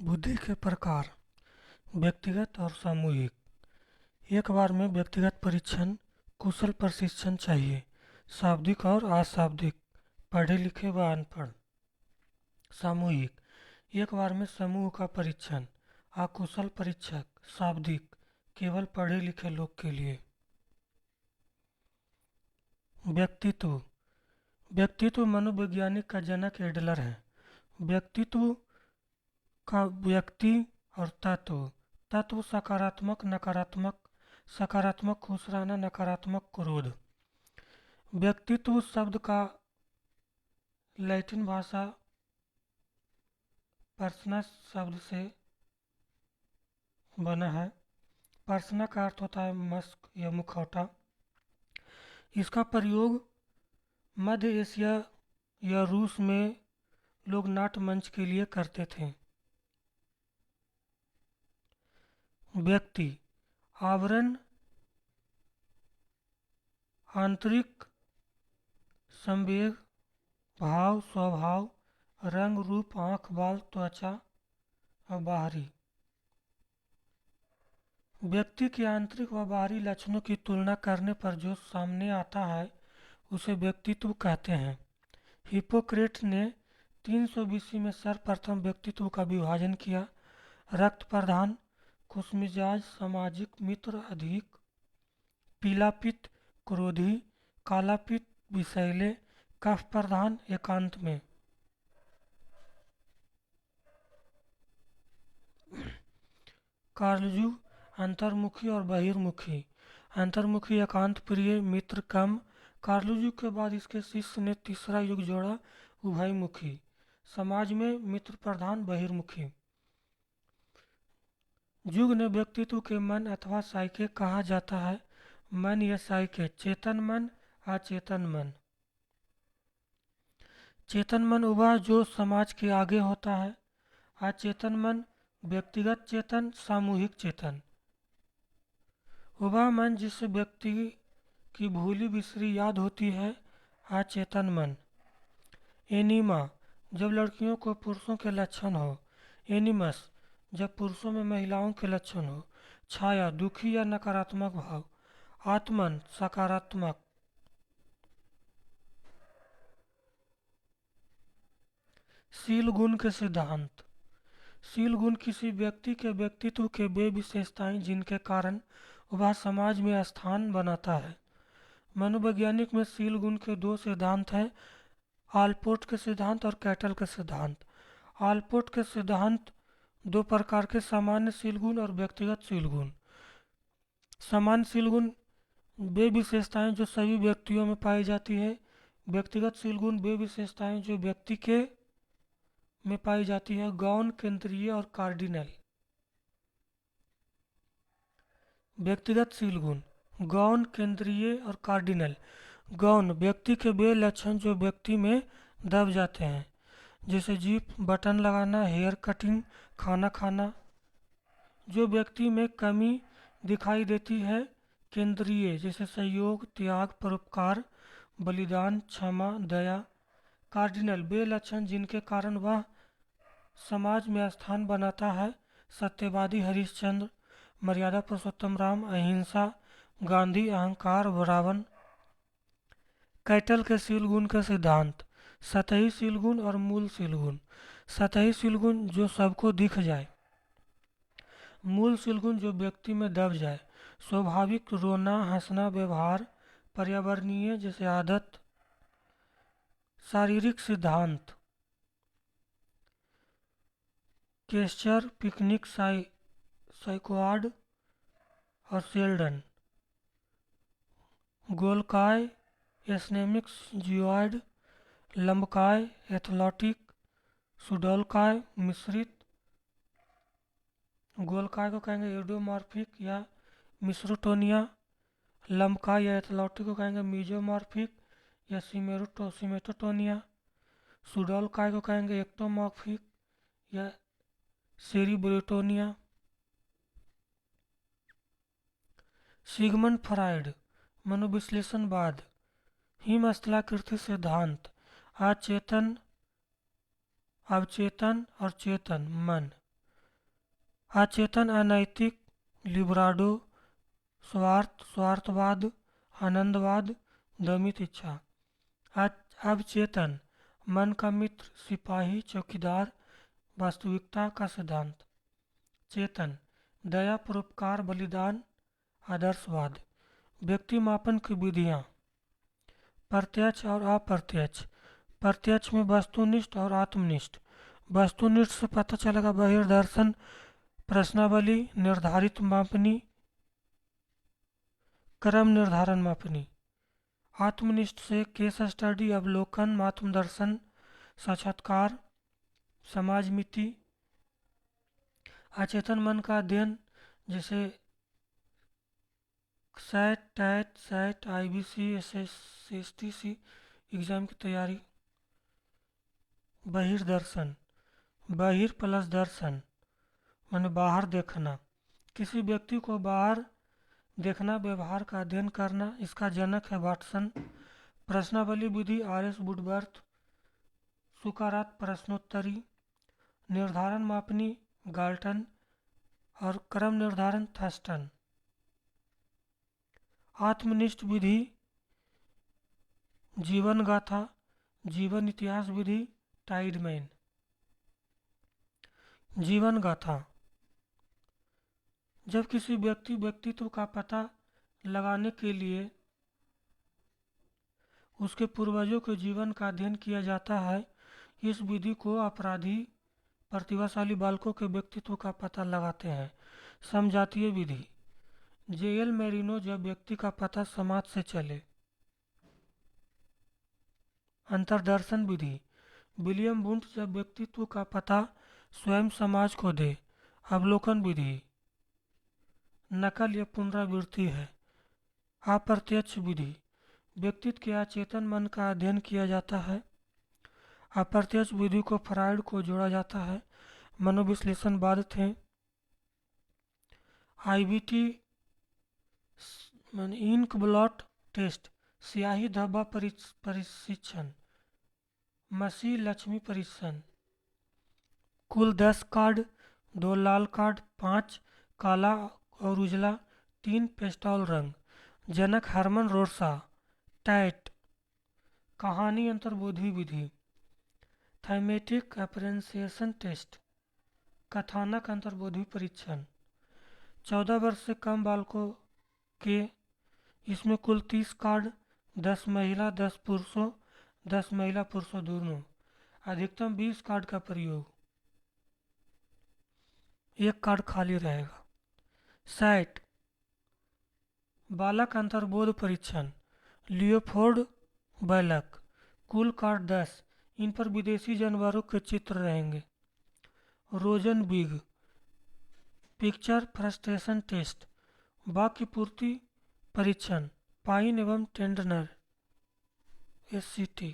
बुद्धि के प्रकार व्यक्तिगत और सामूहिक। एक बार में व्यक्तिगत परीक्षण, कुशल प्रशिक्षण चाहिए। शाब्दिक और अशाब्दिक, पढ़े लिखे व अनपढ़। सामूहिक, एक बार में समूह का परीक्षण, अकुशल परीक्षक। शाब्दिक, केवल पढ़े लिखे लोग के लिए। व्यक्तित्व, व्यक्तित्व मनोवैज्ञानिक का जनक एडलर है। व्यक्तित्व का व्यक्ति और तत्व। तत्व सकारात्मक नकारात्मक, सकारात्मक खुश रहना, नकारात्मक क्रोध। व्यक्तित्व शब्द का लैटिन भाषा पर्सना शब्द से बना है। पर्सना का अर्थ होता है मस्क या मुखौटा। इसका प्रयोग मध्य एशिया या रूस में लोग नाट्य मंच के लिए करते थे। व्यक्ति, आवरण, आंतरिक संवेग, भाव, स्वभाव, रंग, रूप, आँख, बाल, त्वचा और बाहरी। व्यक्ति के आंतरिक व बाहरी लक्षणों की तुलना करने पर जो सामने आता है उसे व्यक्तित्व कहते हैं। हिप्पोक्रेट ने 300 BC में सर्वप्रथम व्यक्तित्व का विभाजन किया। रक्त प्रधान, खुशमिजाज, सामाजिक, मित्र, अधिक, पीलापित, क्रोधी, कालापित, विषैले, कफ प्रधान, एकांत में। कार्लजू, अंतर्मुखी और बहिर्मुखी। अंतर्मुखी एकांत प्रिय, मित्र कम। कार्लजू के बाद इसके शिष्य ने तीसरा युग जोड़ा, उभयमुखी। समाज में मित्र प्रधान, बहिर्मुखी। युग ने व्यक्तित्व के मन अथवा साइके कहा जाता है। मन या साइके, चेतन मन, अचेतन मन। चेतन मन वह जो समाज के आगे होता है। अचेतन मन व्यक्तिगत चेतन, सामूहिक चेतन। वह मन जिससे व्यक्ति की भूली बिसरी याद होती है, अचेतन मन। एनीमा, जब लड़कियों को पुरुषों के लक्षण हो। एनिमस, जब पुरुषों में महिलाओं के लक्षण हो। छाया, दुखी या नकारात्मक भाव। आत्मन, सकारात्मक। शील गुण के सिद्धांत। शील गुण किसी व्यक्ति के व्यक्तित्व के वे विशेषताएं जिनके कारण वह समाज में स्थान बनाता है। मनोवैज्ञानिक में शील गुण के दो सिद्धांत हैं, आलपोर्ट के सिद्धांत और कैटल के सिद्धांत। आलपोर्ट के सिद्धांत दो प्रकार के, सामान्य शील गुण और व्यक्तिगत शील गुण। सामान्य शील गुण वे विशेषताएं जो सभी व्यक्तियों में पाई जाती है। व्यक्तिगत शील गुण वे विशेषताएं जो व्यक्ति के में पाई जाती है, गौण, केंद्रीय और कार्डिनल। व्यक्तिगत शील गुण गौण, केंद्रीय और कार्डिनल। गौण, व्यक्ति के वे लक्षण जो व्यक्ति में दब जाते हैं, जैसे जीभ, बटन लगाना, हेयर कटिंग, खाना खाना, जो व्यक्ति में कमी दिखाई देती है। केंद्रीय, जैसे सहयोग, त्याग, परोपकार, बलिदान, क्षमा, दया। कार्डिनल, वे लक्षण जिनके कारण वह समाज में स्थान बनाता है। सत्यवादी, हरिश्चंद्र, मर्यादा पुरुषोत्तम राम, अहिंसा, गांधी, अहंकार, रावण। कैटल के शील गुण के सिद्धांत। सतही शील गुण और मूल शील गुण। सतही शील गुण जो सबको दिख जाए। मूल शील गुण जो व्यक्ति में दब जाए। स्वाभाविक, रोना, हंसना, व्यवहार, पर्यावरणीय, जैसे आदत। शारीरिक सिद्धांत। केस्चर, पिकनिक, साइकोआड और शेल्डन। गोलकाय, एस्नेमिक्स, जियोइड। लंबकाय, एथलेटिक, सुडौलकाय, मिश्रित। गोलकाय को कहेंगे एडोमॉर्फिक या मिश्रोटोनिया। लंबकाय या एथलेटिक को कहेंगे मीजोमॉर्फिक या सिमेटोटोनिया। सुडौलकाय को कहेंगे एक्टोमॉर्फिक या सेरिब्रेटोनिया। Sigmund Freud, मनोविश्लेषणवाद। हिमस्थलाकृति सिद्धांत। अचेतन, अवचेतन और चेतन, मन। अचेतन अनैतिक, लिबराडो, स्वार्थवाद, आनंदवाद, दमित इच्छा। अवचेतन, मन का मित्र, सिपाही, चौकीदार, वास्तविकता का सिद्धांत। चेतन, दया, परोपकार, बलिदान, आदर्शवाद। व्यक्ति मापन की विधियाँ। प्रत्यक्ष और अप्रत्यक्ष। प्रत्यक्ष में वस्तुनिष्ठ और आत्मनिष्ठ। वस्तुनिष्ठ से पता चलेगा बहिर्दर्शन, प्रश्नावली, निर्धारित मापनी, क्रम निर्धारण मापनी। आत्मनिष्ठ से केस स्टडी, अवलोकन, आत्मदर्शन, साक्षात्कार, समाजमिति। अचेतन मन का अध्ययन, जैसे सेट, IBC, SSC एग्ज़ाम की तैयारी। बहिर्दर्शन, बहिर प्लस दर्शन माने बाहर देखना। किसी व्यक्ति को बाहर देखना, व्यवहार का अध्ययन करना। इसका जनक है वाटसन। प्रश्नावली विधि, RS वुडवर्थ। सुकारात प्रश्नोत्तरी। निर्धारण मापनी, गाल्टन। और क्रम निर्धारण, थर्स्टन। आत्मनिष्ठ विधि, जीवन गाथा, जीवन इतिहास विधि, टाइडमैन। जीवन गाथा, जब किसी व्यक्तित्व का पता लगाने के लिए उसके पूर्वजों के जीवन का अध्ययन किया जाता है। इस विधि को अपराधी प्रतिभाशाली बालकों के व्यक्तित्व का पता लगाते हैं। समजातीय विधि, JL मेरिनो, जब व्यक्ति का पता समाज से चले। अंतर्दर्शन विधि, विलियम वुंट, जब व्यक्तित्व का पता स्वयं समाज को दे। अवलोकन विधि, नकल या पुनरावृत्ति है। अप्रत्यक्ष विधि, व्यक्तित्व के अचेतन मन का अध्ययन किया जाता है। अप्रत्यक्ष विधि को फ्राइड को जोड़ा जाता है। मनोविश्लेषणवाद थे। IBT इंक ब्लॉट टेस्ट, स्याही धब्बा परीक्षण। मसीह लक्ष्मी परीक्षण। कुल 10 कार्ड, 2 लाल कार्ड, 5 काला और उजला, 3 पेस्टल रंग। जनक हरमन रोरसा। टैट, कहानी अंतर्बोधी विधि। थैमेटिक अप्रेंसिएशन टेस्ट, कथानक अंतर्बोधी परीक्षण। 14 वर्ष से कम बालकों के, इसमें कुल 30 कार्ड, 10 महिला 10 पुरुषों, 10 महिला पुरुषों दोनों। अधिकतम 20 कार्ड का प्रयोग। एक कार्ड खाली रहेगा। सैट, बालक अंतर्बोध परीक्षण। लियोपोल्ड बैलक। कुल कार्ड 10, इन पर विदेशी जानवरों के चित्र रहेंगे। रोजन बिग, पिक्चर फ्रस्ट्रेशन टेस्ट, वाक्य पूर्ति परीक्षण। पाइन एवं टेंडनर, SCT।